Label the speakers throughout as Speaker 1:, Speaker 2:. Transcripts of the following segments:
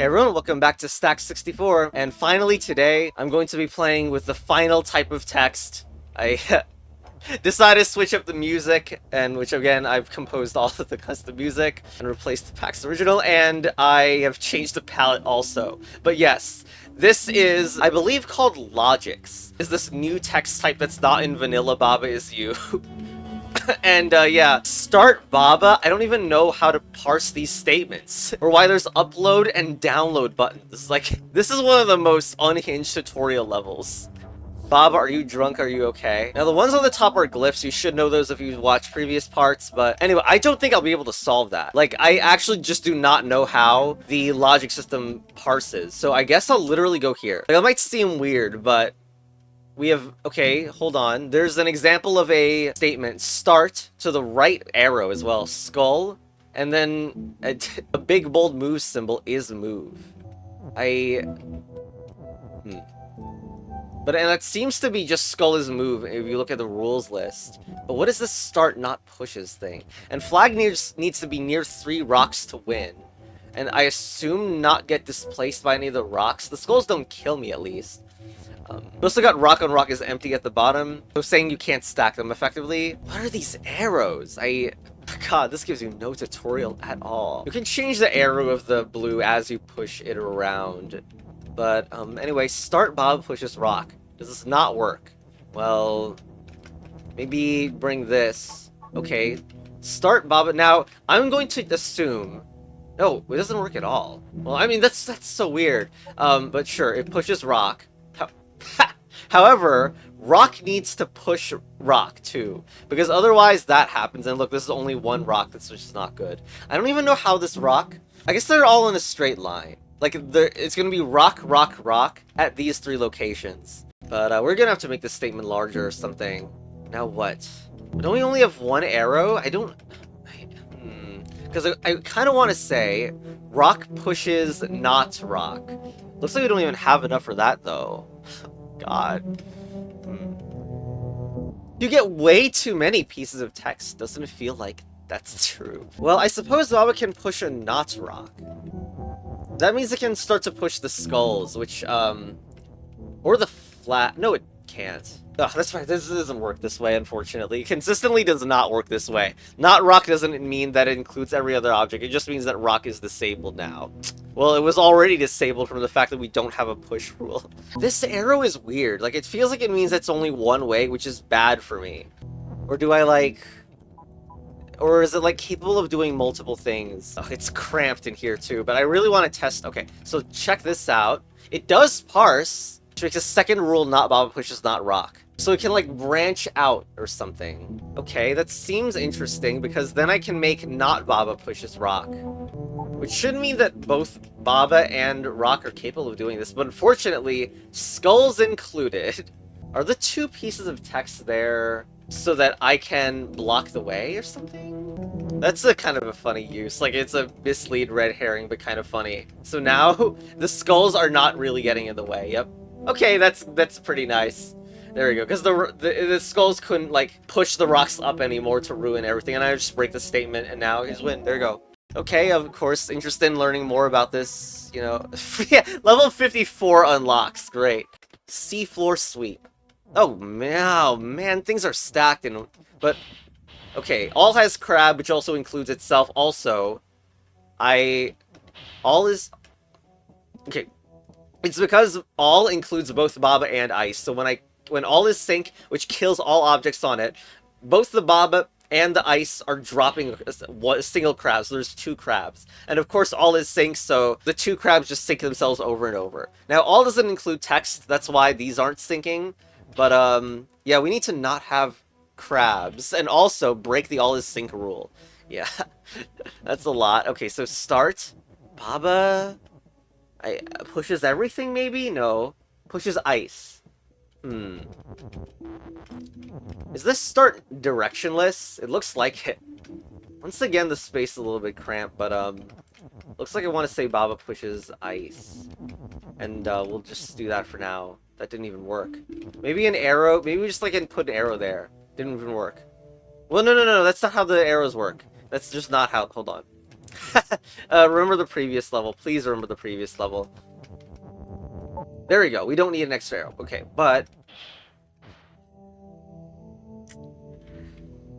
Speaker 1: Hey everyone, welcome back to Stack 64, and finally today I'm going to be playing with the final type of text. I decided to switch up the music, and which again, I've composed all of the custom music and replaced the pack's original, and I have changed the palette also. But yes, this is, I believe, called logix. Is this new text type that's not in vanilla Baba is you. And yeah, start Baba. I don't even know how to parse these statements or why there's upload and download buttons. Like, this is one of the most unhinged tutorial levels. Baba, are you drunk? Are you okay? Now, the ones on the top are glyphs. You should know those if you've watched previous parts. But anyway, I don't think I'll be able to solve that. Like, I actually just do not know how the logic system parses. So I guess I'll literally go here. Like, it might seem weird, but we have, okay, hold on. There's an example of a statement. Start to the right arrow as well. Skull. And then a big bold move symbol is move. But and that seems to be just skull is move if you look at the rules list. But what is this start not pushes thing? And flag needs to be near 3 rocks to win. And I assume not get displaced by any of the rocks. The skulls don't kill me at least. We also got rock on rock is empty at the bottom, so saying you can't stack them effectively. What are these arrows? God, this gives you no tutorial at all. You can change the arrow of the blue as you push it around. But anyway, start Bob pushes rock. Does this not work? Well, maybe bring this. Okay, start Bob. Now, I'm going to assume... No, it doesn't work at all. Well, I mean, that's so weird. But sure, it pushes rock. However, rock needs to push rock too, because otherwise that happens. And look, this is only one rock that's just not good. I don't even know how this rock... I guess they're all in a straight line. Like, it's gonna be rock, rock, rock at these 3 locations. But we're gonna have to make this statement larger or something. Now what? Don't we only have 1 arrow? I don't... Because I kind of want to say rock pushes not rock. Looks like we don't even have enough for that though. God. You get way too many pieces of text. Doesn't it feel like that's true? Well, I suppose Baba can push a not rock. That means it can start to push the skulls, which, or the flat... No, it can't. Ugh, that's right, this doesn't work this way, unfortunately. Consistently does not work this way. Not rock doesn't mean that it includes every other object, it just means that rock is disabled now. Well, it was already disabled from the fact that we don't have a push rule. This arrow is weird, like, it feels like it means it's only one way, which is bad for me. Or do I, like... Or is it, like, capable of doing multiple things? Oh, it's cramped in here, too, but I really want to test... Okay, so check this out. It does parse, which makes a second rule not Baba pushes not rock. So it can, like, branch out or something. Okay, that seems interesting, because then I can make not Baba pushes rock. Which should mean that both Baba and rock are capable of doing this, but unfortunately, skulls included. Are the 2 pieces of text there so that I can block the way or something? That's a kind of a funny use. Like, it's a mislead red herring, but kind of funny. So now, the skulls are not really getting in the way. Yep. Okay, that's pretty nice. There we go, because the skulls couldn't, like, push the rocks up anymore to ruin everything, and I just break the statement, and now he's win. There we go. Okay, of course, interested in learning more about this, you know. Yeah, level 54 unlocks, great. Seafloor sweep. Oh man, things are stacked in... But, okay, all has crab, which also includes itself. Also, all is... Okay, it's because all includes both Baba and ice, so when all is sink, which kills all objects on it, both the Baba and the ice are dropping a single crab, so there's 2 crabs. And of course, all is sink, so the 2 crabs just sink themselves over and over. Now, all doesn't include text, that's why these aren't sinking. But, yeah, we need to not have crabs, and also break the all is sink rule. Yeah, that's a lot. Okay, so start. Baba... pushes everything, maybe? No. Pushes ice. Is this start directionless? It looks like it. Once again, the space is a little bit cramped, but, looks like I want to say Baba pushes ice. And, we'll just do that for now. That didn't even work. Maybe an arrow? Maybe we just, like, put an arrow there. Didn't even work. Well, no, that's not how the arrows work. That's just not how... Hold on. Remember the previous level. Please remember the previous level. There we go. We don't need an extra arrow. Okay, but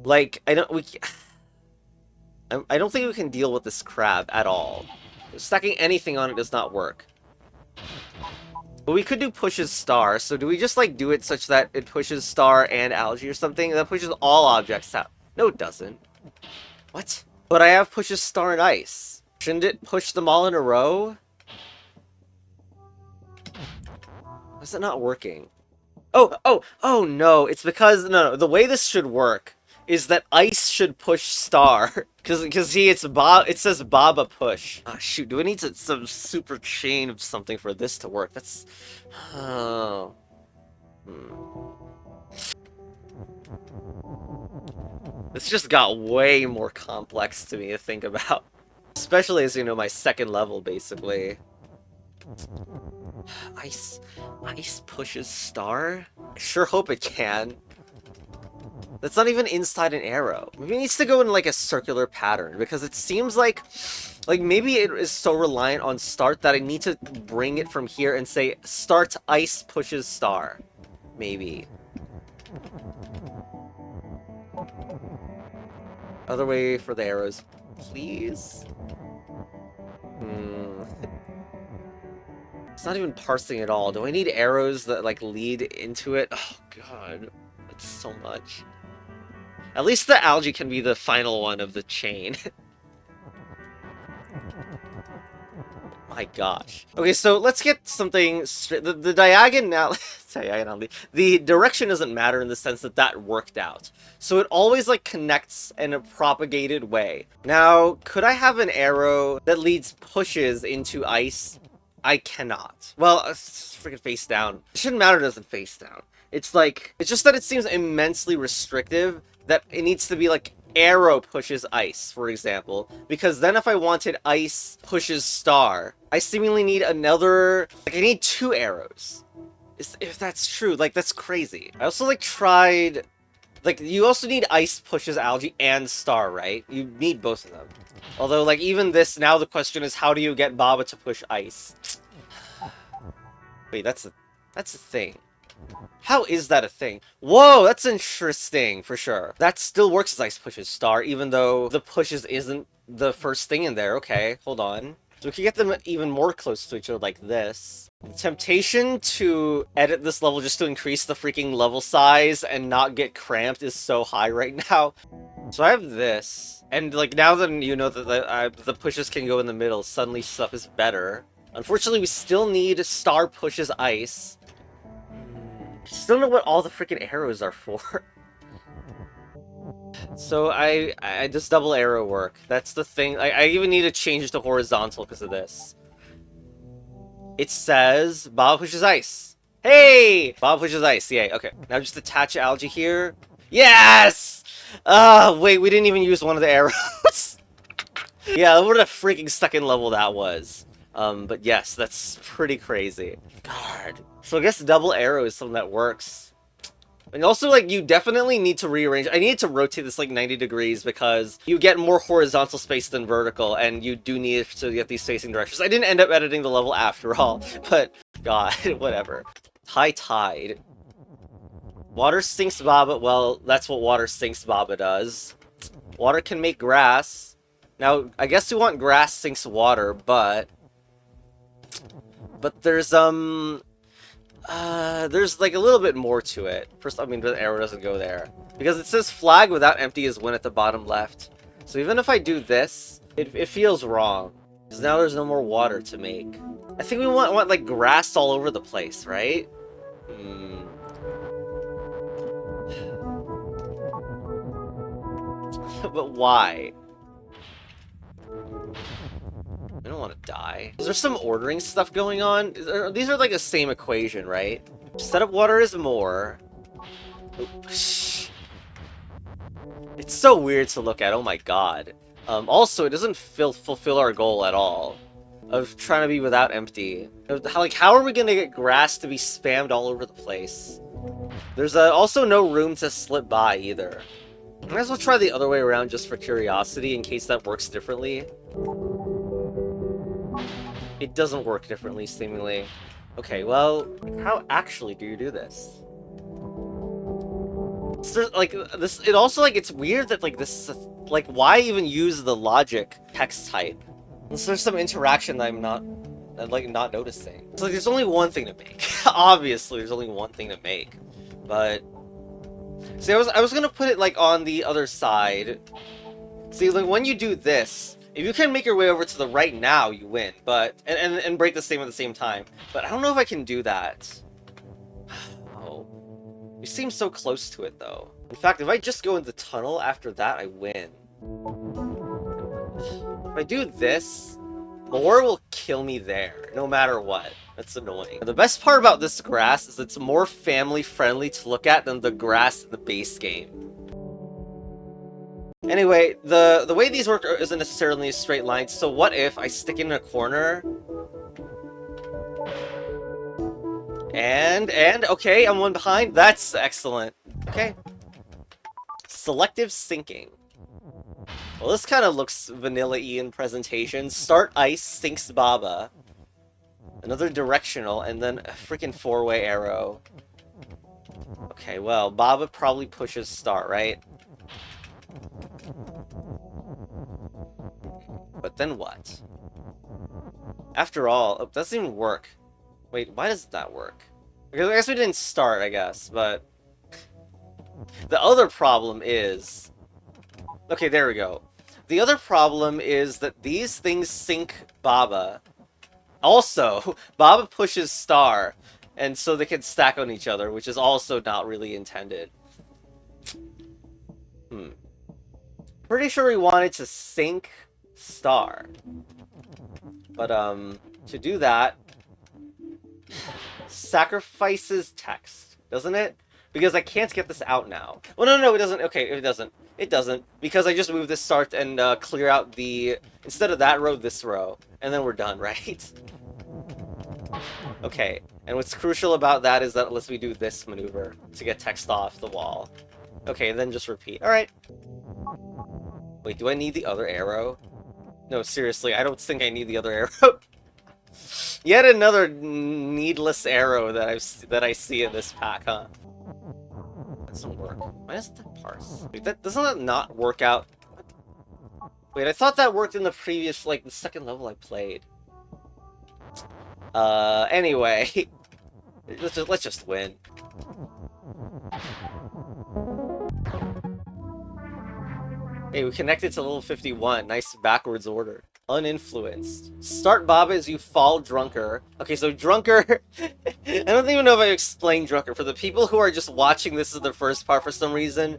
Speaker 1: like I don't think we can deal with this crab at all. Stacking anything on it does not work. But we could do pushes star. So do we just like do it such that it pushes star and algae or something? That pushes all objects out. No, it doesn't. What? But I have pushes star and ice. Shouldn't it push them all in a row? Why is it not working? Oh no, it's because, no, the way this should work is that ice should push star. Because see, it says Baba push. Ah, shoot, do we need some super chain of something for this to work? That's, oh. This just got way more complex to me to think about. Especially as, you know, my second level, basically. Ice pushes star? I sure hope it can. That's not even inside an arrow. Maybe it needs to go in like a circular pattern, because it seems like maybe it is so reliant on start that I need to bring it from here and say start ice pushes star. Maybe. Other way for the arrows, please? It's not even parsing at all. Do I need arrows that, like, lead into it? Oh, God. That's so much. At least the algae can be the final one of the chain. My gosh. Okay, so let's get something straight. The diagonal... diagonally. The direction doesn't matter in the sense that that worked out. So it always, like, connects in a propagated way. Now, could I have an arrow that leads pushes into ice? I cannot. Well, it's freaking face down. It shouldn't matter it doesn't face down. It's like, it's just that it seems immensely restrictive that it needs to be like arrow pushes ice, for example. Because then if I wanted ice pushes star, I seemingly need another, like I need 2 arrows. If that's true, like that's crazy. I also like tried, like you also need ice pushes algae and star, right? You need both of them. Although, like, even this, now the question is, how do you get Baba to push ice? Wait, that's a thing. How is that a thing? Whoa, that's interesting, for sure. That still works as ice pushes star, even though the pushes isn't the first thing in there. Okay, hold on. So we can get them even more close to each other like this. The temptation to edit this level just to increase the freaking level size and not get cramped is so high right now. So I have this, and like now that you know that the pushes can go in the middle, suddenly stuff is better. Unfortunately, we still need star pushes ice. Still don't know what all the freaking arrows are for. So I just double arrow work. That's the thing. I even need to change it to horizontal because of this. It says Bob pushes ice. Hey! Bob pushes ice. Yay. Okay. Now just attach algae here. Yes! Wait, we didn't even use one of the arrows. Yeah, what a freaking second level that was. But yes, that's pretty crazy. God. So I guess double arrow is something that works. And also, like, you definitely need to rearrange. I need to rotate this, like, 90 degrees because you get more horizontal space than vertical, and you do need to get these facing directions. I didn't end up editing the level after all, but, God, whatever. High tide. Water sinks Baba. Well, that's what water sinks Baba does. Water can make grass. Now, I guess we want grass sinks water, but there's like a little bit more to it. First, I mean, the arrow doesn't go there. Because it says flag without empty is win at the bottom left. So even if I do this, it feels wrong. Because now there's no more water to make. I think we want like grass all over the place, right? But why? I don't want to die. Is there some ordering stuff going on? These are like the same equation, right? Set up water is more. It's so weird to look at, oh my god. Also, it doesn't fulfill our goal at all. Of trying to be without empty. How are we gonna get grass to be spammed all over the place? There's also no room to slip by, either. Might as well try the other way around just for curiosity, in case that works differently. It doesn't work differently, seemingly. Okay, well, how actually do you do this? So, like, this, it also, like, it's weird that, like, this is, like, why even use the logic text type? Unless there's some interaction that I'm not noticing. So, like, there's only one thing to make. Obviously, there's only one thing to make. But, see, I was gonna put it, like, on the other side. See, like, when you do this, if you can make your way over to the right now, you win. But, and break the same at the same time. But I don't know if I can do that. Oh. You seem so close to it, though. In fact, if I just go in the tunnel after that, I win. If I do this, more will kill me there, no matter what. That's annoying. The best part about this grass is it's more family-friendly to look at than the grass in the base game. Anyway, the way these work isn't necessarily a straight line, so what if I stick it in a corner? And, okay, I'm one behind. That's excellent. Okay. Selective syncing. Well, this kind of looks vanilla-y in presentation. Start ice, sinks Baba. Another directional, and then a freaking four-way arrow. Okay, well, Baba probably pushes start, right? But then what? After all, it doesn't even work. Wait, why does that work? Because I guess we didn't start, I guess, but... The other problem is... Okay, there we go. The other problem is that these things sync Baba. Also, Baba pushes star, and so they can stack on each other, which is also not really intended. Pretty sure we wanted to sync star. But, to do that... sacrifices text, doesn't it? Because I can't get this out now. Well, no, it doesn't. Okay, it doesn't. It doesn't. Because I just moved this start and clear out the... Instead of that row, this row. And then we're done, right? Okay, and what's crucial about that is that unless we do this maneuver to get text off the wall. Okay, then just repeat. Alright. Wait, do I need the other arrow? No, seriously, I don't think I need the other arrow. Yet another needless arrow that I see in this pack, huh? That doesn't work. Why doesn't that parse? Wait, doesn't that not work out? Wait, I thought that worked in the previous, like, the second level I played. Anyway. Let's just win. Hey, we connected to level 51. Nice backwards order. Uninfluenced. Start Baba as you fall Drunker. Okay, so Drunker... I don't even know if I explained Drunker. For the people who are just watching this as the first part for some reason,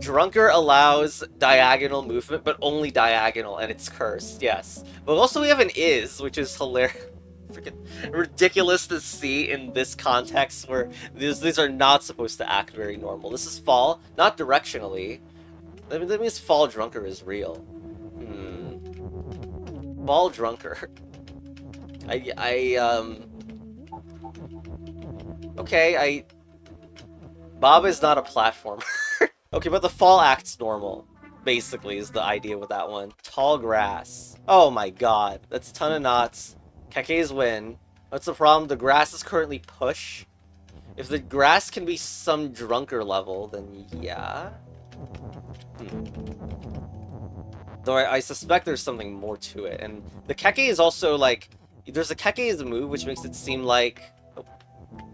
Speaker 1: Drunker allows diagonal movement, but only diagonal, and it's cursed, yes. But also we have an is, which is hilarious. Freaking ridiculous to see in this context where these are not supposed to act very normal. This is fall, not directionally. That means fall Drunker is real. Fall Drunker. Okay, Baba is not a platformer. Okay, but the fall act's normal. Basically, is the idea with that one. Tall grass. Oh my god. That's a ton of knots. Keke's win. What's the problem? The grass is currently push. If the grass can be some Drunker level, then yeah. Though I suspect there's something more to it. And the Keke is also like... There's a Keke as a move, which makes it seem like... Oh,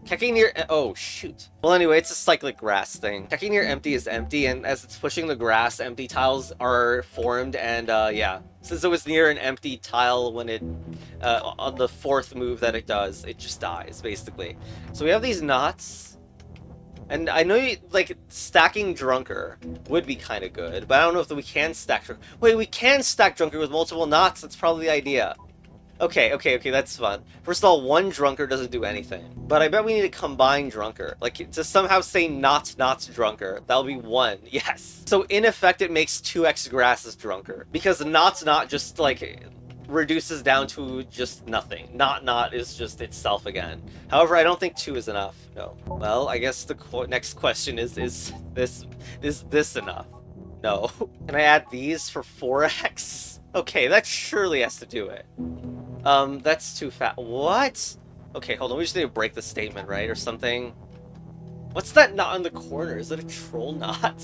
Speaker 1: Keke near... Oh, shoot. Well, anyway, it's a cyclic grass thing. Keke near empty is empty, and as it's pushing the grass, empty tiles are formed, and yeah. Since it was near an empty tile when it... on the fourth move that it does, it just dies, basically. So we have these knots... And I know, like, stacking Drunker would be kind of good, but I don't know if we can stack Drunker. Wait, we can stack Drunker with multiple knots? That's probably the idea. Okay, that's fun. First of all, one Drunker doesn't do anything. But I bet we need to combine Drunker. Like, to somehow say not Drunker. That'll be one. Yes. So, in effect, it makes 2x grasses Drunker. Because not just, like... reduces down to just nothing. Not is just itself again. However, I don't think 2 is enough. No. Well, I guess the next question is this enough? No. Can I add these for 4x? Okay, that surely has to do it. That's too fast. What? Okay, hold on. We just need to break the statement, right? Or something. What's that knot in the corner? Is it a troll knot?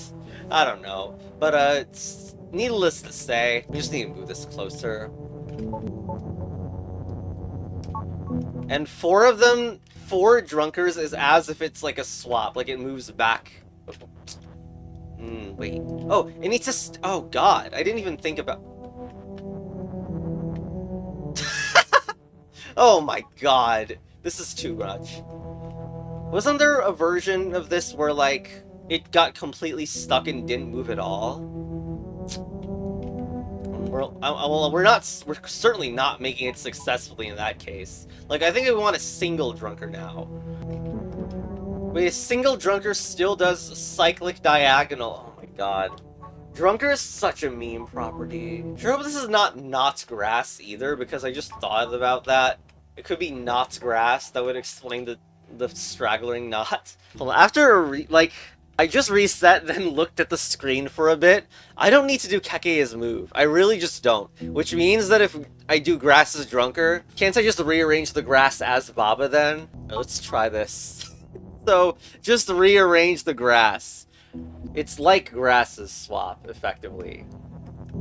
Speaker 1: I don't know. But, it's needless to say, we just need to move this closer. And 4 of them, 4 drunkers is as if it's like a swap. Like, it moves back. Wait. Oh, it needs to oh, God. I didn't even think about... Oh my god. This is too much. Wasn't there a version of this where, like, it got completely stuck and didn't move at all? We're certainly not making it successfully in that case. Like, I think we want a single drunker now. Wait, a single drunker still does cyclic diagonal. Oh my god. Drunker is such a meme property. Sure hope this is not Knott's grass either, because I just thought about that. It could be Knott's grass. That would explain the straggling knot. Well, after I just reset, then looked at the screen for a bit. I don't need to do Keke's move. I really just don't. Which means that if I do grass as drunker, can't I just rearrange the grass as Baba then? Let's try this. So, just rearrange the grass. It's like grass's swap, effectively.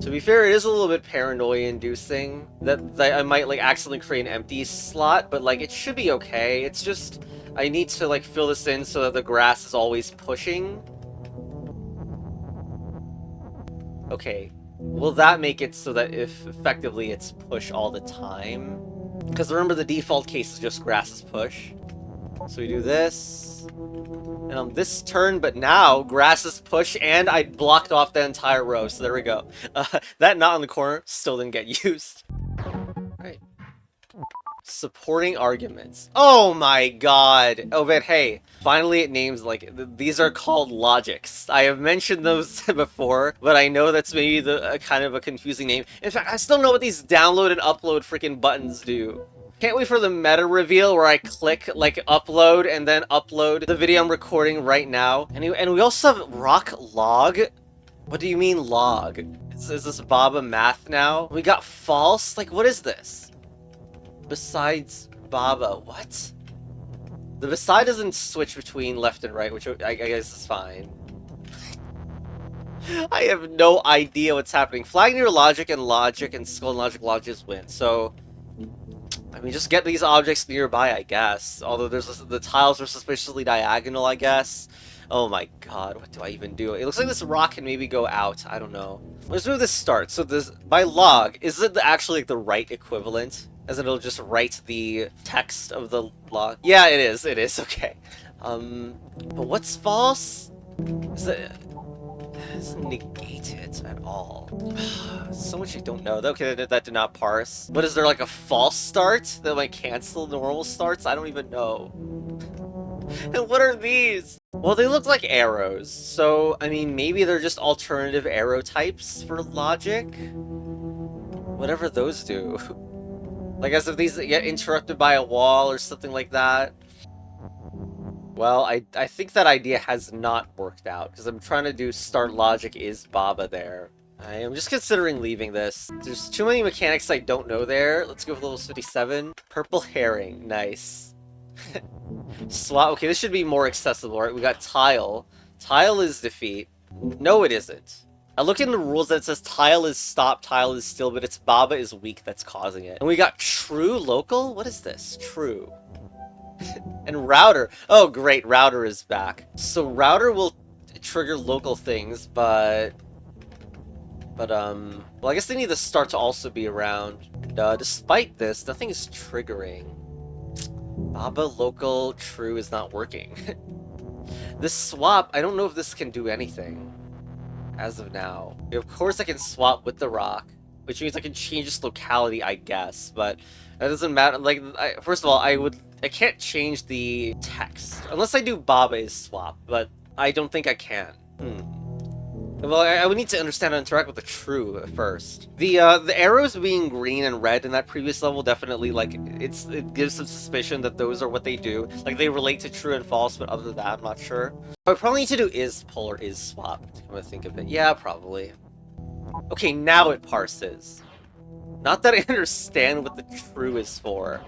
Speaker 1: To be fair, it is a little bit paranoia-inducing that I might, like, accidentally create an empty slot, but, like, it should be okay. It's just, I need to, like, fill this in so that the grass is always pushing. Okay. Will that make it so that if, effectively, it's push all the time? Because remember, the default case is just grass's push. So we do this. And on this turn, but now, grass's push, and I blocked off the entire row, so there we go. That knot in the corner still didn't get used. Alright. Supporting arguments. Oh my god! Oh, but hey, finally it names, like, these are called logix. I have mentioned those before, but I know that's maybe the kind of a confusing name. In fact, I still know what these download and upload freaking buttons do. Can't wait for the meta reveal where I click, like, upload and then upload the video I'm recording right now. And we also have rock log? What do you mean log? Is this Baba math now? We got false? Like, what is this? Besides Baba, what? The beside doesn't switch between left and right, which I guess is fine. I have no idea what's happening. Flag near logic and skull and logic win. So, I mean, just get these objects nearby, I guess. Although the tiles are suspiciously diagonal, I guess. Oh my god, what do I even do? It looks like this rock can maybe go out. I don't know. Let's move this start. So this, by log, is it actually like the right equivalent? As in it'll just write the text of the log? Yeah, it is, okay. But what's false? It doesn't negate it at all. So much I don't know. Okay, that did not parse. But is there like a false start that might cancel normal starts? I don't even know. And what are these? Well, they look like arrows. So, I mean, maybe they're just alternative arrow types for logic? Whatever those do. Like as if these get interrupted by a wall or something like that. Well, I think that idea has not worked out, because I'm trying to do start logic is Baba there. I am just considering leaving this. There's too many mechanics I don't know there. Let's go with level 57. Purple herring, nice. Swap, okay, this should be more accessible, right? We got tile. Tile is defeat. No, it isn't. I looked in the rules that it says tile is stop, tile is still, but it's Baba is weak that's causing it. And we got true local? What is this? True. And router. Oh, great. Router is back. So router will trigger local things, but well, I guess they need the start to also be around. Despite this, nothing is triggering. Baba local true is not working. This swap, I don't know if this can do anything as of now. Of course I can swap with the rock, which means I can change its locality, I guess, but that doesn't matter. Like, first of all, I can't change the text unless I do Baba's swap, but I don't think I can. Well, I would need to understand how to interact with the true first. The arrows being green and red in that previous level definitely, like, it gives some suspicion that those are what they do. Like, they relate to true and false, but other than that, I'm not sure. What I probably need to do is pull or is swap. I'm gonna think of it. Yeah, probably. Okay, now it parses. Not that I understand what the true is for.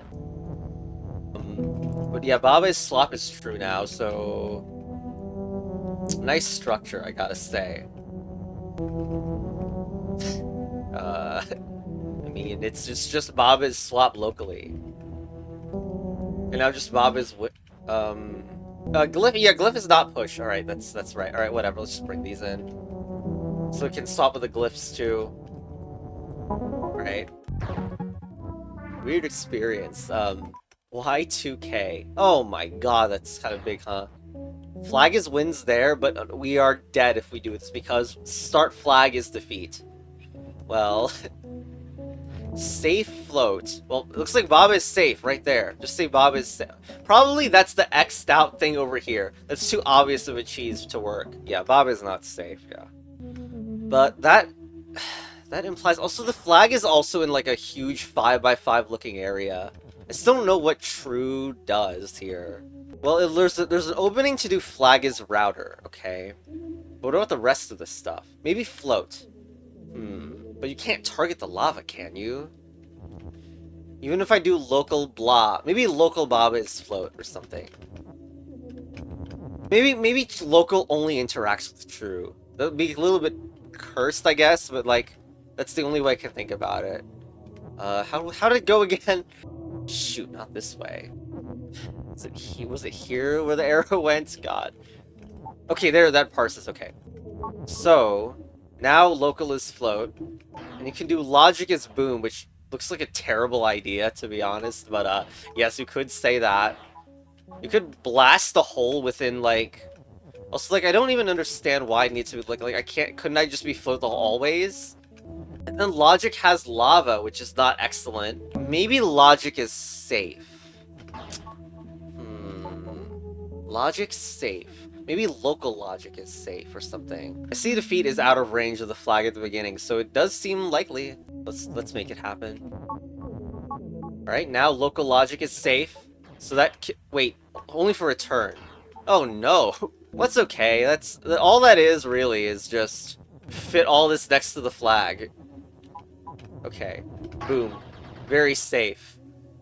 Speaker 1: But yeah, Baba's swap is true now, so... Nice structure, I gotta say. I mean, it's just Baba's swap locally. And now just Baba's Glyph, yeah, Glyph is not push. Alright, that's right. Alright, whatever, let's just bring these in. So we can swap with the glyphs too. Right. Weird experience. Y2K. Oh my god, that's kind of big, huh? Flag is wins there, but we are dead if we do this, because start flag is defeat. Well, safe float. Well, it looks like Bob is safe right there. Just say Bob is safe. Probably that's the X'd out thing over here. That's too obvious of a cheese to work. Yeah, Bob is not safe, yeah. But that implies... Also, the flag is also in, like, a huge 5x5 looking area. I still don't know what true does here. Well, there's an opening to do flag is router, okay? But what about the rest of the stuff? Maybe float. But you can't target the lava, can you? Even if I do local blah. Maybe local bob is float or something. Maybe local only interacts with true. That would be a little bit cursed, I guess, but like, that's the only way I can think about it. How did it go again? Shoot, not this way. Was it here where the arrow went? God. Okay, there, that parses, okay. So, now local is float, and you can do logic is boom, which looks like a terrible idea, to be honest, but, yes, you could say that. You could blast the hole within, like... Also, like, I don't even understand why it needs to be, like, couldn't I just be float the hole always? And then logic has lava, which is not excellent. Maybe logic is safe. Logic's safe. Maybe local logic is safe or something. I see defeat is out of range of the flag at the beginning, so it does seem likely. Let's make it happen. Alright, now local logic is safe. So that... Wait, only for a turn. Oh no! What's okay? That's... All that is, really, is just... fit all this next to the flag. Okay. Boom. Very safe.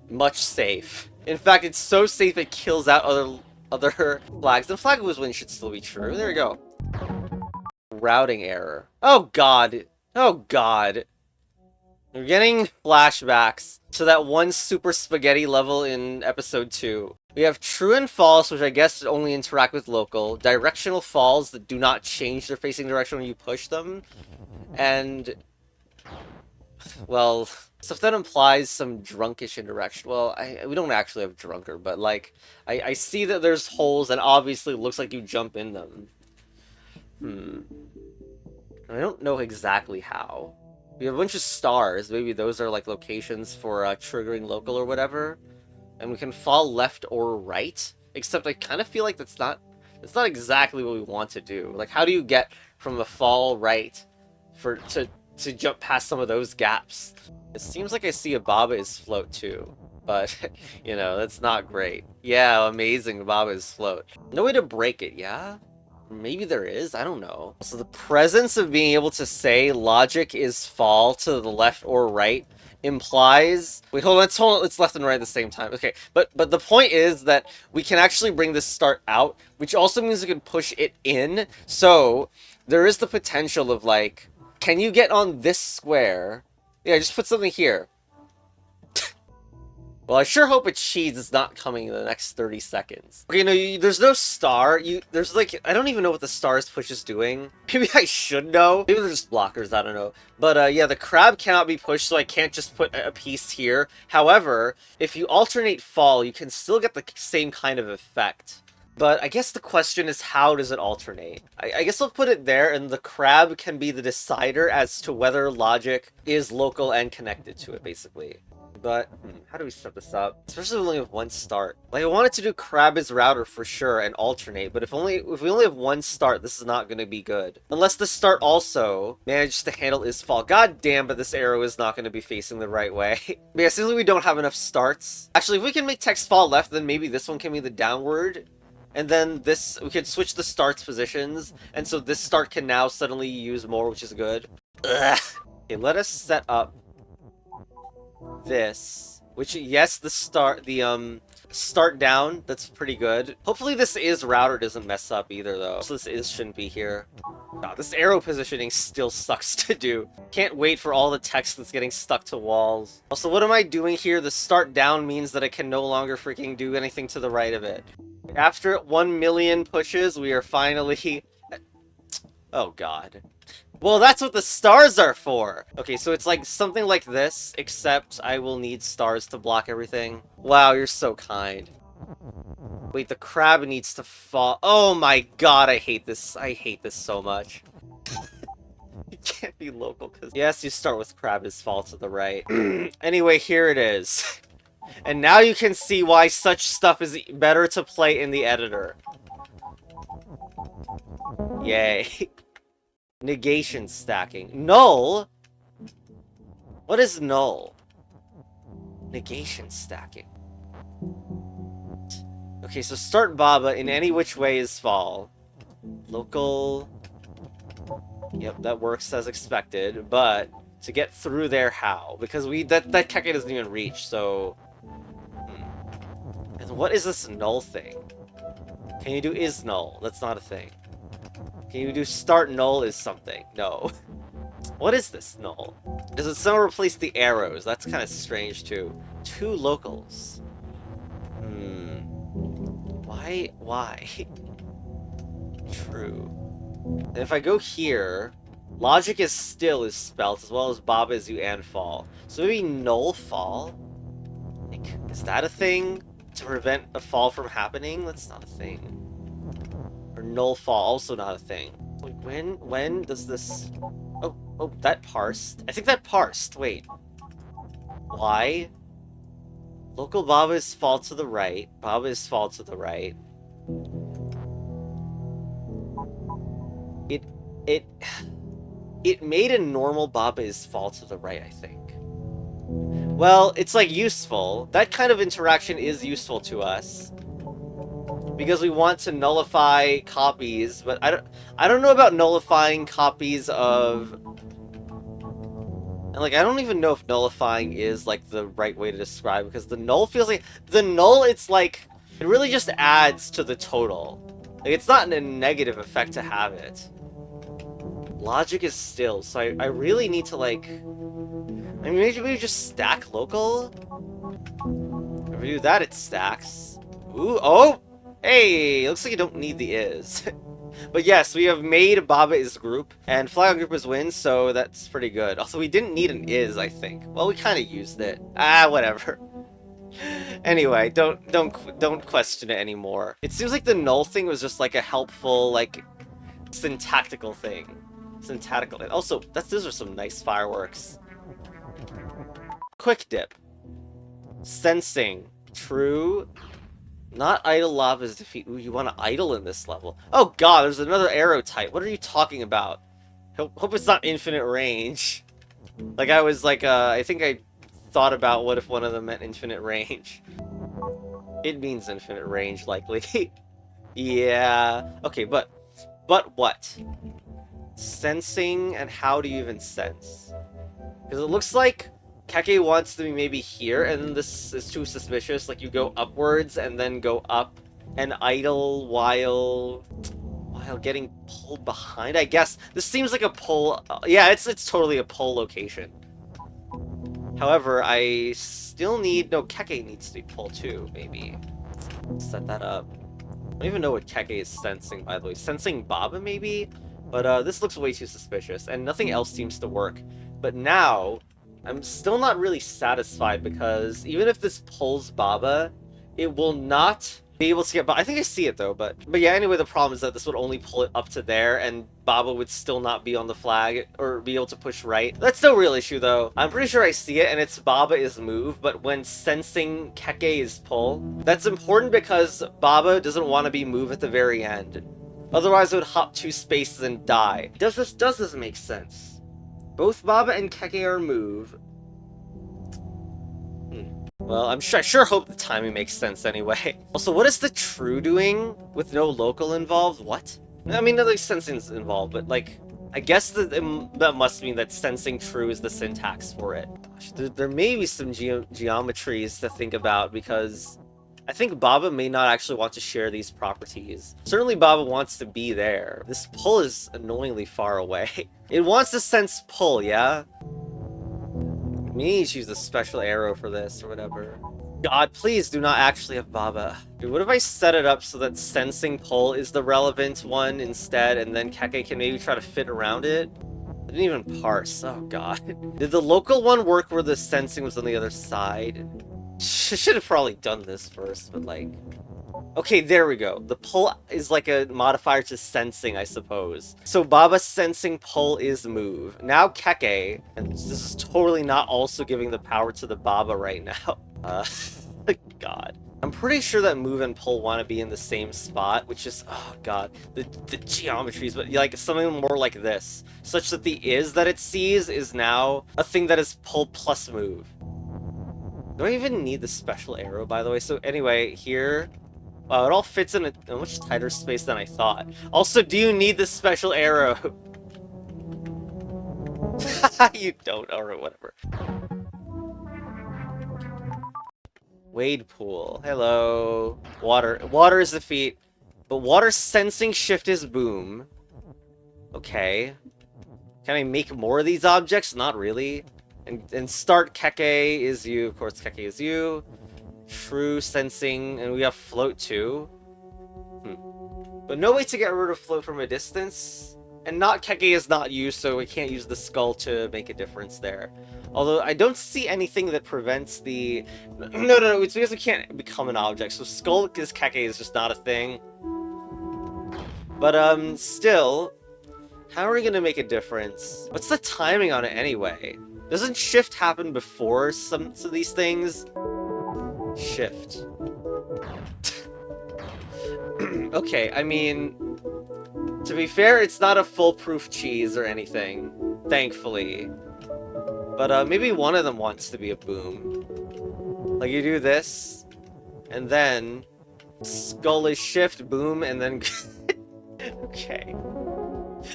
Speaker 1: Much safe. In fact, it's so safe it kills out other flags. The flag was win should still be true. There we go. Routing error. Oh god. Oh god. We're getting flashbacks to that one super spaghetti level in episode 2. We have true and false, which I guess only interact with local. Directional falls that do not change their facing direction when you push them. And... well, stuff that implies some drunkish interaction. Well, we don't actually have drunker, but like, I see that there's holes and obviously it looks like you jump in them. I don't know exactly how. We have a bunch of stars. Maybe those are like locations for triggering local or whatever. And we can fall left or right. Except I kind of feel like that's not exactly what we want to do. Like, how do you get from a fall right to jump past some of those gaps? It seems like I see a Baba is float too, but you know, that's not great. Yeah, amazing Baba is float. No way to break it, yeah? Maybe there is, I don't know. So the presence of being able to say logic is fall to the left or right implies... Wait, hold on, it's left and right at the same time. Okay, but the point is that we can actually bring this start out, which also means we can push it in. So there is the potential of like, can you get on this square? Yeah, just put something here. Well, I sure hope a cheese is not coming in the next 30 seconds. Okay, no, there's no star. There's like, I don't even know what the star's push is doing. Maybe I should know. Maybe they're just blockers, I don't know. But yeah, the crab cannot be pushed, so I can't just put a piece here. However, if you alternate fall, you can still get the same kind of effect. But I guess the question is, how does it alternate? I guess I'll put it there, and the crab can be the decider as to whether logic is local and connected to it, basically. But, how do we set this up? Especially if we only have one start. Like, I wanted to do crab as router for sure and alternate, but if we only have one start, this is not going to be good. Unless the start also manages to handle is fall. God damn, but this arrow is not going to be facing the right way. But yeah, seems like we don't have enough starts. Actually, if we can make text fall left, then maybe this one can be the downward. And then this, we could switch the starts positions, and so this start can now suddenly use more, which is good. Ugh. Okay, let us set up this, which, yes, the start down, that's pretty good. Hopefully this is router doesn't mess up either, though. So this is shouldn't be here. God, this arrow positioning still sucks to do. Can't wait for all the text that's getting stuck to walls. Also, what am I doing here? The start down means that I can no longer freaking do anything to the right of it. After 1 million pushes, we are finally... Oh, God. Well, that's what the stars are for! Okay, so it's like something like this, except I will need stars to block everything. Wow, you're so kind. Wait, the crab needs to fall. Oh my god, I hate this. I hate this so much. You can't be local, because... Yes, you start with crab is fall to the right. Anyway, here it is. And now you can see why such stuff is better to play in the editor. Yay. Negation stacking. Null? What is null? Negation stacking. Okay, so start Baba in any which way is fall. Local... Yep, that works as expected, but to get through there, how? Because that Keke doesn't even reach, so... And what is this null thing? Can you do is null? That's not a thing. Can you do start null is something? No. What is this null? Does it somehow replace the arrows? That's kind of strange too. 2 locals. Why? True. And if I go here, logic is still is spelt as well as Bob is you and fall. So maybe null fall? Like, is that a thing? To prevent a fall from happening? That's not a thing. Or null fall, also not a thing. Wait, when does this... Oh, that parsed. I think that parsed. Wait. Why? Local Baba is fall to the right. Baba is fall to the right. It made a normal Baba is fall to the right, I think. Well, it's like useful. That kind of interaction is useful to us. Because we want to nullify copies, but I don't know about nullifying copies of... And, like, I don't even know if nullifying is, like, the right way to describe, because the null feels like... The null, it's like... It really just adds to the total. Like, it's not a negative effect to have it. Logic is still, so I really need to, like... I mean, maybe we just stack local? If we do that, it stacks. Ooh, oh! Hey, looks like you don't need the is. But yes, we have made Baba is group, and flag group is win, so that's pretty good. Also, we didn't need an is, I think. Well, we kind of used it. Ah, whatever. Anyway, don't question it anymore. It seems like the null thing was just like a helpful, like, syntactical thing. Syntactical. And also, those are some nice fireworks. Quick dip. Sensing. True. Not idle lava's defeat. Ooh, you want to idle in this level. Oh god, there's another arrow type. What are you talking about? Hope it's not infinite range. Like, I was like, I think I thought about what if one of them meant infinite range. It means infinite range, likely. Yeah. Okay, but what? Sensing, and how do you even sense? Because it looks like Keke wants to be maybe here, and this is too suspicious. Like, you go upwards and then go up and idle while getting pulled behind. I guess this seems like a pull. Yeah, it's totally a pull location. However, I still need... No, Keke needs to be pulled too, maybe. Set that up. I don't even know what Keke is sensing, by the way. Sensing Baba, maybe? But this looks way too suspicious, and nothing else seems to work. But now... I'm still not really satisfied, because even if this pulls Baba, it will not be able to get, but I think I see it though, but yeah, anyway, the problem is that this would only pull it up to there, and Baba would still not be on the flag, or be able to push right. That's no real issue though. I'm pretty sure I see it, and it's Baba is move, but when sensing Keke is pull, that's important because Baba doesn't want to be move at the very end. Otherwise it would hop 2 spaces and die. Does this make sense? Both Baba and Keke are move. Well, I sure hope the timing makes sense anyway. Also, what is the true doing with no local involved? What? I mean, like, sensing's involved, but like, I guess that must mean that sensing true is the syntax for it. Gosh, there may be some geometries to think about, because I think Baba may not actually want to share these properties. Certainly Baba wants to be there. This pull is annoyingly far away. It wants to sense pull, yeah? We need to use a special arrow for this, or whatever. God, please do not actually have Baba. Dude, what if I set it up so that sensing pull is the relevant one instead, and then Keke can maybe try to fit around it? I didn't even parse. Oh god. Did the local one work where the sensing was on the other side? Should have probably done this first, but like... Okay, there we go. The pull is like a modifier to sensing, I suppose. So Baba's sensing pull is move. Now Keke, and this is totally not also giving the power to the Baba right now. God. I'm pretty sure that move and pull want to be in the same spot, which is, oh god, the geometries, but like something more like this, such that the is that it sees is now a thing that is pull plus move. Do I even need the special arrow, by the way? So anyway, here... Wow, it all fits in a much tighter space than I thought. Also, do you need the special arrow? You don't, or whatever. Wade pool. Hello. Water. Water is the feet. But water sensing shift is boom. Okay. Can I make more of these objects? Not really. And start Keke is you. Of course, Keke is you. True sensing, and we have float too. But no way to get rid of float from a distance. And not Keke is not used, so we can't use the skull to make a difference there. Although I don't see anything that prevents the... No, it's because we can't become an object. So skull is Keke is just not a thing. But still, how are we gonna make a difference? What's the timing on it anyway? Doesn't shift happen before some of these things? Shift. Okay, I mean, to be fair, it's not a foolproof cheese or anything, thankfully. But maybe one of them wants to be a boom. Like you do this, and then skull is shift, boom, and then... Okay.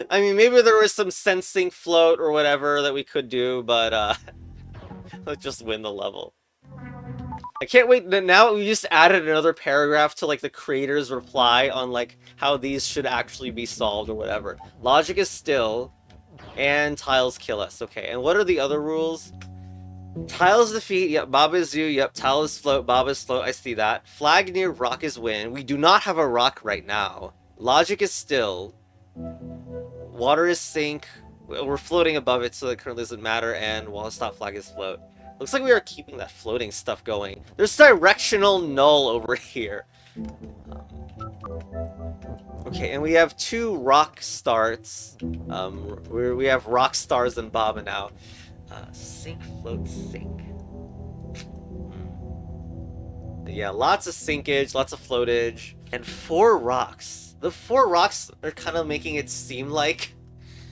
Speaker 1: I mean, maybe there was some sensing float or whatever that we could do, but let's just win the level. I can't wait. Now we just added another paragraph to like the creator's reply on like how these should actually be solved or whatever. Logic is still, and tiles kill us. Okay, and what are the other rules? Tiles defeat. Yep, Baba is you. Yep, tile is float. Baba is float. I see that. Flag near rock is win. We do not have a rock right now. Logic is still. Water is sink. We're floating above it, so it currently doesn't matter. And wall stop flag is float. Looks like we are keeping that floating stuff going. There's directional null over here. Okay, and we have 2 rock starts. We have rock stars and Baba now. Sink, float, sink. Yeah, lots of sinkage, lots of floatage, and 4 rocks. The 4 rocks are kind of making it seem like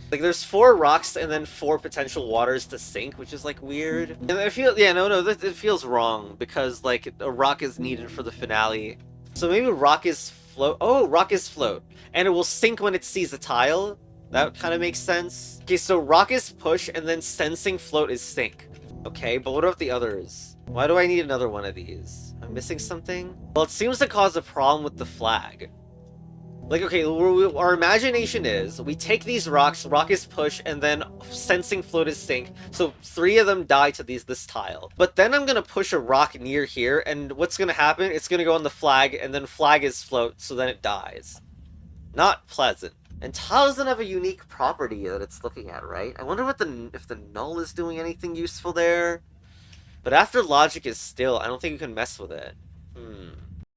Speaker 1: there's 4 rocks and then 4 potential waters to sink, which is like weird. And I feel, yeah, no, it feels wrong because like a rock is needed for the finale. So maybe rock is float. Oh, rock is float, and it will sink when it sees a tile. That kind of makes sense. Okay, so rock is push, and then sensing float is sink. Okay, but what about the others? Why do I need another one of these? I'm missing something? Well, it seems to cause a problem with the flag. Like, okay, our imagination is, we take these rocks, rock is push, and then sensing float is sink, so 3 of them die to this tile. But then I'm gonna push a rock near here, and what's gonna happen? It's gonna go on the flag, and then flag is float, so then it dies. Not pleasant. And tile doesn't have a unique property that it's looking at, right? I wonder what if the null is doing anything useful there? But after logic is still, I don't think you can mess with it.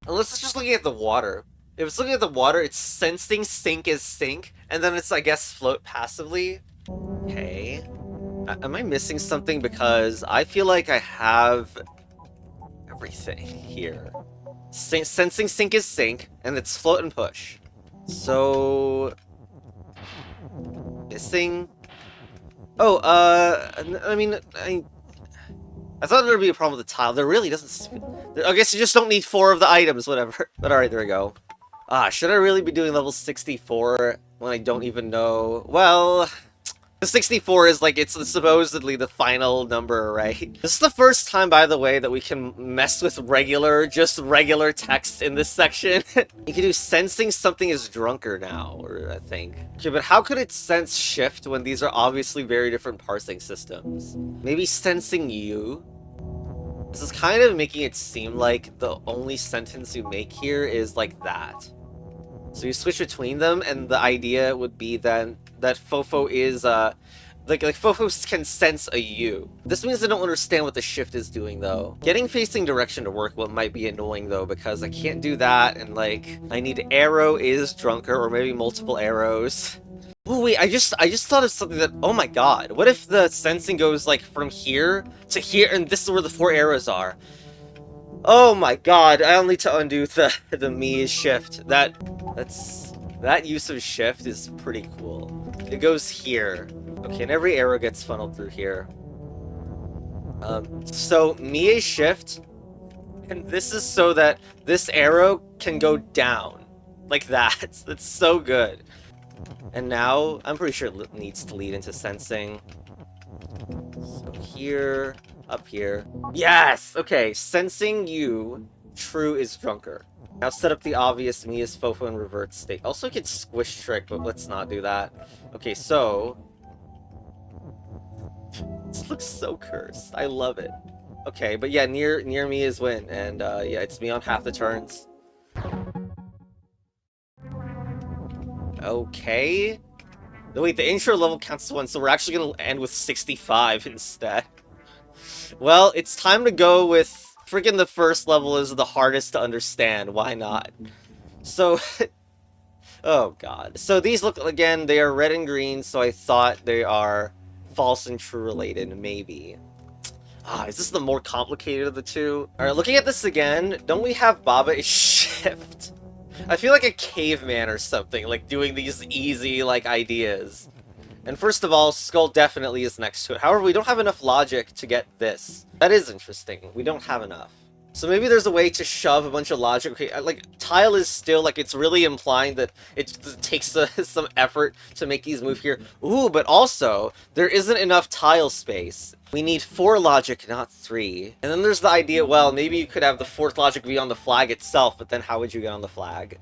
Speaker 1: Unless it's just looking at the water. If it's looking at the water, it's sensing sink is sink, and then it's, I guess, float passively. Okay. Am I missing something? Because I feel like I have everything here. Sensing sink is sink, and it's float and push. So... missing... Oh, I mean, I thought there would be a problem with the tile. There really doesn't... I guess you just don't need 4 of the items, whatever. But alright, there we go. Should I really be doing level 64 when I don't even know? Well... The 64 is like, it's supposedly the final number, right? This is the first time, by the way, that we can mess with just regular text in this section. You can do sensing something is drunker now, or I think. Okay, but how could it sense shift when these are obviously very different parsing systems? Maybe sensing you? This is kind of making it seem like the only sentence you make here is like that. So you switch between them, and the idea would be then that Fofo is, like Fofo can sense a U. This means I don't understand what the shift is doing, though. Getting facing direction to work might be annoying, though, because I can't do that, and, like, I need arrow is drunker, or maybe multiple arrows. Oh, wait, I just thought of something that, oh my god, what if the sensing goes, like, from here to here, and this is where the 4 arrows are? Oh my god, I'll need to undo the me shift. That use of shift is pretty cool. It goes here. Okay, and every arrow gets funneled through here. So me shift, and this is so that this arrow can go down. Like that. That's so good. And now, I'm pretty sure it needs to lead into sensing. So here... up here. Yes! Okay, sensing you, true is drunker. Now set up the obvious me is Fofo in revert state. Also I could squish trick, but let's not do that. Okay, so... this looks so cursed. I love it. Okay, but yeah, near me is win, and yeah, it's me on half the turns. Okay. Wait, the intro level counts as 1, so we're actually gonna end with 65 instead. Well, it's time to go with... freaking the first level is the hardest to understand. Why not? So... oh god. So these look, again, they are red and green, so I thought they are false and true related, maybe. Is this the more complicated of the two? Alright, looking at this again, don't we have Baba shift? I feel like a caveman or something, like doing these easy, like, ideas. And first of all, Skull definitely is next to it. However, we don't have enough logic to get this. That is interesting. We don't have enough. So maybe there's a way to shove a bunch of logic. Okay, like, tile is still, like, it's really implying that it takes some effort to make these move here. Ooh, but also, there isn't enough tile space. We need 4 logic, not 3. And then there's the idea, well, maybe you could have the 4th logic be on the flag itself, but then how would you get on the flag?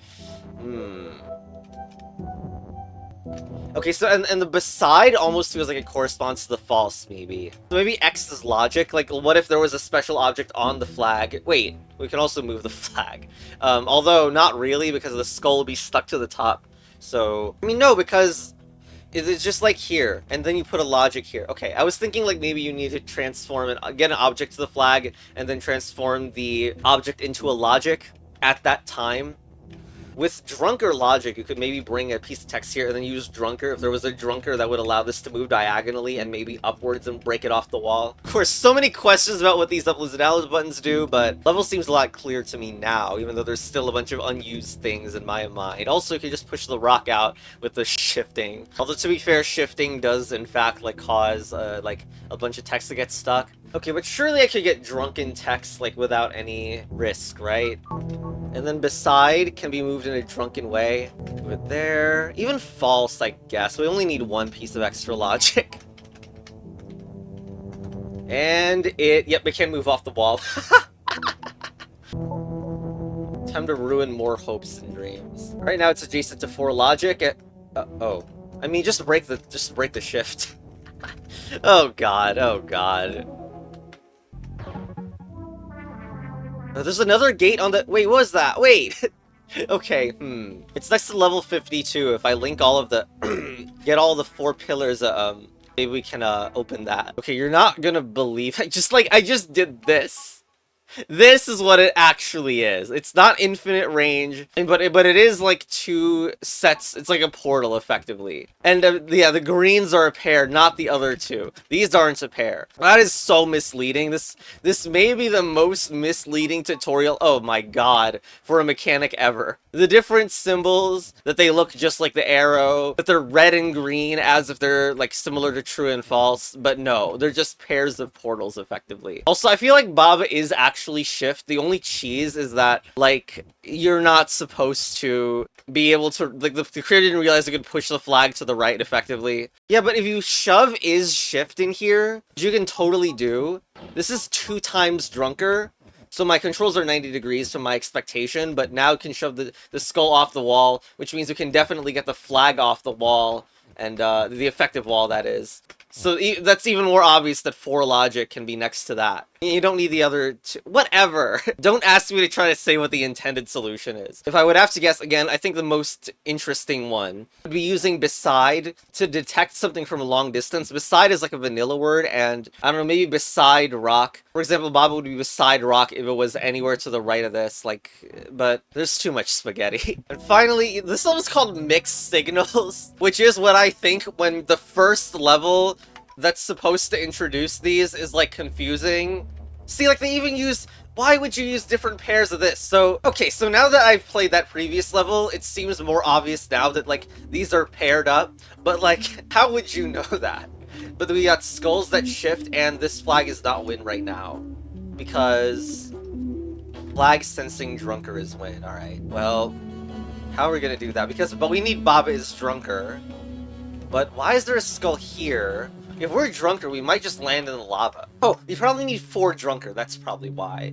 Speaker 1: Okay, so, and the beside almost feels like it corresponds to the false, maybe. So maybe X is logic? Like, what if there was a special object on the flag? Wait, we can also move the flag. Although, not really, because the skull will be stuck to the top. So, I mean, no, because it's just like here, and then you put a logic here. Okay, I was thinking, like, maybe you need to transform and get an object to the flag, and then transform the object into a logic at that time. With drunker logic, you could maybe bring a piece of text here and then use drunker. If there was a drunker, that would allow this to move diagonally and maybe upwards and break it off the wall. Of course, so many questions about what these uploads and downloads buttons do, but level seems a lot clearer to me now, even though there's still a bunch of unused things in my mind. Also, you can just push the rock out with the shifting. Although, to be fair, shifting does, in fact, like, cause, like, a bunch of text to get stuck. Okay, but surely I could get drunken text, like, without any risk, right? And then beside can be moved in a drunken way. Move it there. Even false, I guess. We only need 1 piece of extra logic. And yep, it can move off the wall. Time to ruin more hopes and dreams. Right now it's adjacent to 4 logic. Oh. I mean, just break the shift. Oh god, oh god. There's another gate on the... wait, what was that? Wait! Okay, It's next to level 52. If I link all of the... get all the 4 pillars, maybe we can, open that. Okay, you're not gonna believe... I just did this. This is what it actually is. It's not infinite range, but it is like two sets. It's like a portal, effectively. And yeah, the greens are a pair, not the other two. These aren't a pair. That is so misleading. This may be the most misleading tutorial, oh my god, for a mechanic ever. The different symbols, that they look just like the arrow, that they're red and green as if they're like similar to true and false, but no, they're just pairs of portals, effectively. Also, I feel like Baba is actually shift. The only cheese is that, like, you're not supposed to be able to, like, the creator didn't realize it could push the flag to the right, effectively. Yeah, but if you shove is shift in here, which you can totally do, this is 2 times drunker. So my controls are 90 degrees from my expectation, but now it can shove the skull off the wall, which means we can definitely get the flag off the wall, and the effective wall, that is. So that's even more obvious that 4 logic can be next to that. You don't need the other two. Whatever. Don't ask me to try to say what the intended solution is. If I would have to guess, again, I think the most interesting one would be using beside to detect something from a long distance. Beside is like a vanilla word, and I don't know, maybe beside rock. For example, Baba would be beside rock if it was anywhere to the right of this, like, but there's too much spaghetti. And finally, this level's called Mixed Signals, which is what I think when the first level that's supposed to introduce these is, like, confusing. See, like, they even use... Why would you use different pairs of this? So, okay, so now that I've played that previous level, it seems more obvious now that, like, these are paired up. But, like, how would you know that? But we got skulls that shift, and this flag is not win right now. Because... flag sensing drunker is win. Alright, well... how are we gonna do that? But we need Baba is drunker. But why is there a skull here? If we're drunker, we might just land in the lava. Oh, we probably need 4 drunker, that's probably why.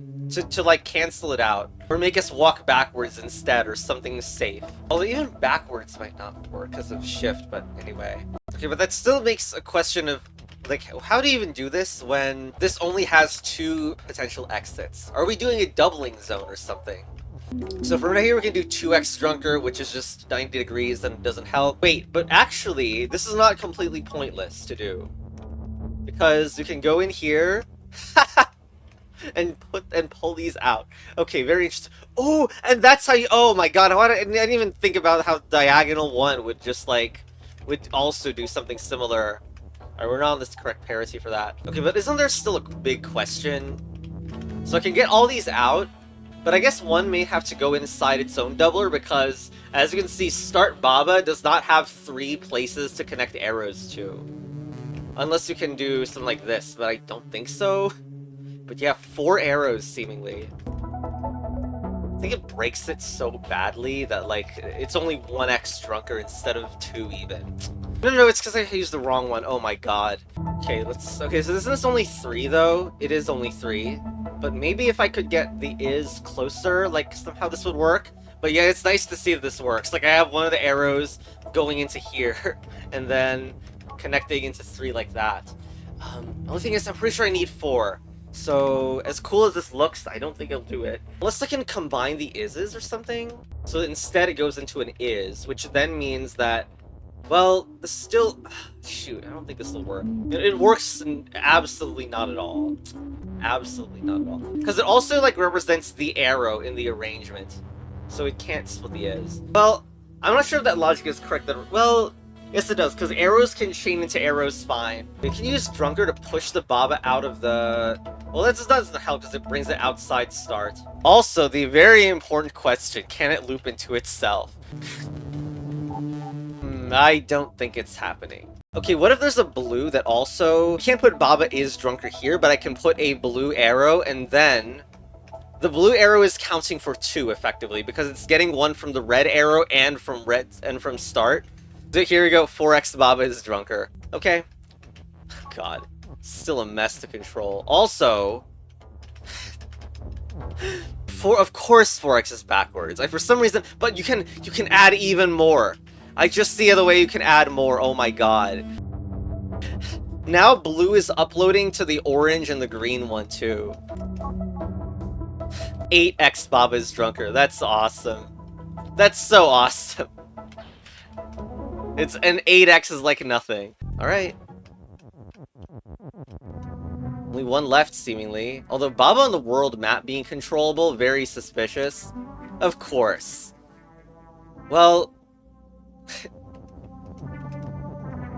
Speaker 1: To like, cancel it out. Or make us walk backwards instead, or something safe. Although even backwards might not work because of shift, but anyway. Okay, but that still makes a question of, like, how do you even do this when this only has 2 potential exits? Are we doing a doubling zone or something? So from right here we can do 2x drunker, which is just 90 degrees and doesn't help. Wait, but actually, this is not completely pointless to do. Because you can go in here and pull these out. Okay, very interesting. Oh, and that's how you... oh my god, I didn't even think about how diagonal 1 would just, like... would also do something similar. Alright, we're not on this correct parity for that. Okay, but isn't there still a big question? So I can get all these out, but I guess one may have to go inside its own doubler because, as you can see, Start Baba does not have 3 places to connect arrows to. Unless you can do something like this, but I don't think so. But yeah, 4 arrows, seemingly. I think it breaks it so badly that, like, it's only 1x drunker instead of 2 even. No, it's because I used the wrong one. Oh my god. Okay, okay, so this is only 3, though. It is only 3. But maybe if I could get the is closer, like, somehow this would work. But yeah, it's nice to see that this works. Like, I have one of the arrows going into here, and then connecting into 3 like that. Only thing is, I'm pretty sure I need 4. So, as cool as this looks, I don't think it'll do it. Unless I can combine the is's or something. So instead it goes into an is, which then means that, well, this still... shoot, I don't think this will work. It works absolutely not at all. Absolutely not at all. Because it also, like, represents the arrow in the arrangement. So it can't split the is. Well, I'm not sure if that logic is correct. Well, yes it does, because arrows can chain into arrows fine. We can use Drunker to push the Baba out of the... well, that doesn't help because it brings it outside start. Also, the very important question, can it loop into itself? I don't think it's happening. Okay, what if there's a blue that also... I can't put Baba is drunker here, but I can put a blue arrow, and then... the blue arrow is counting for 2, effectively, because it's getting 1 from the red arrow and from start. So here we go, 4x Baba is drunker. Okay. God. Still a mess to control. Also... of course 4x is backwards. For some reason... but you can add even more. I just see the way you can add more. Oh my god. Now blue is uploading to the orange and the green one too. 8x Baba is drunker. That's awesome. That's so awesome. An 8x is like nothing. Alright. Only one left, seemingly. Although Baba on the world map being controllable, very suspicious. Of course. Well...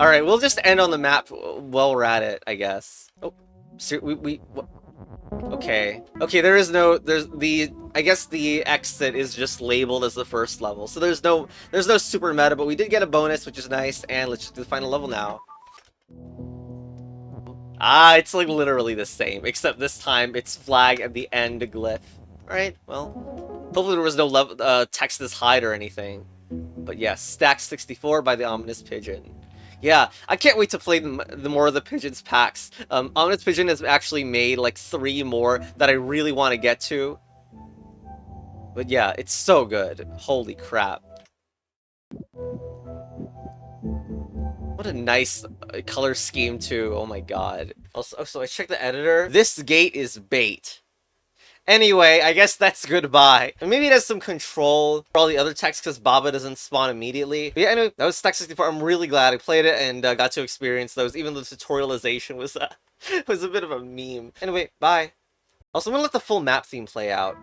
Speaker 1: Alright, we'll just end on the map while we're at it, I guess. Oh, so okay. Okay, there's the, I guess the exit is just labeled as the first level. So there's no super meta, but we did get a bonus, which is nice, and let's just do the final level now. Ah, it's like literally the same, except this time it's flag at the end glyph. Alright, well, hopefully there was no text as hide or anything. But yes, Stack 64 by the Ominous Pigeon. Yeah, I can't wait to play the more of the Pigeon's packs. Ominous Pigeon has actually made like 3 more that I really want to get to. But yeah, it's so good. Holy crap. What a nice color scheme too. Oh my god. Also, so I checked the editor. This gate is bait. Anyway, I guess that's goodbye. And maybe it has some control for all the other texts because Baba doesn't spawn immediately. But yeah, anyway, that was Stack 64. I'm really glad I played it and got to experience those, even though the tutorialization was, was a bit of a meme. Anyway, bye. Also, I'm gonna let the full map theme play out.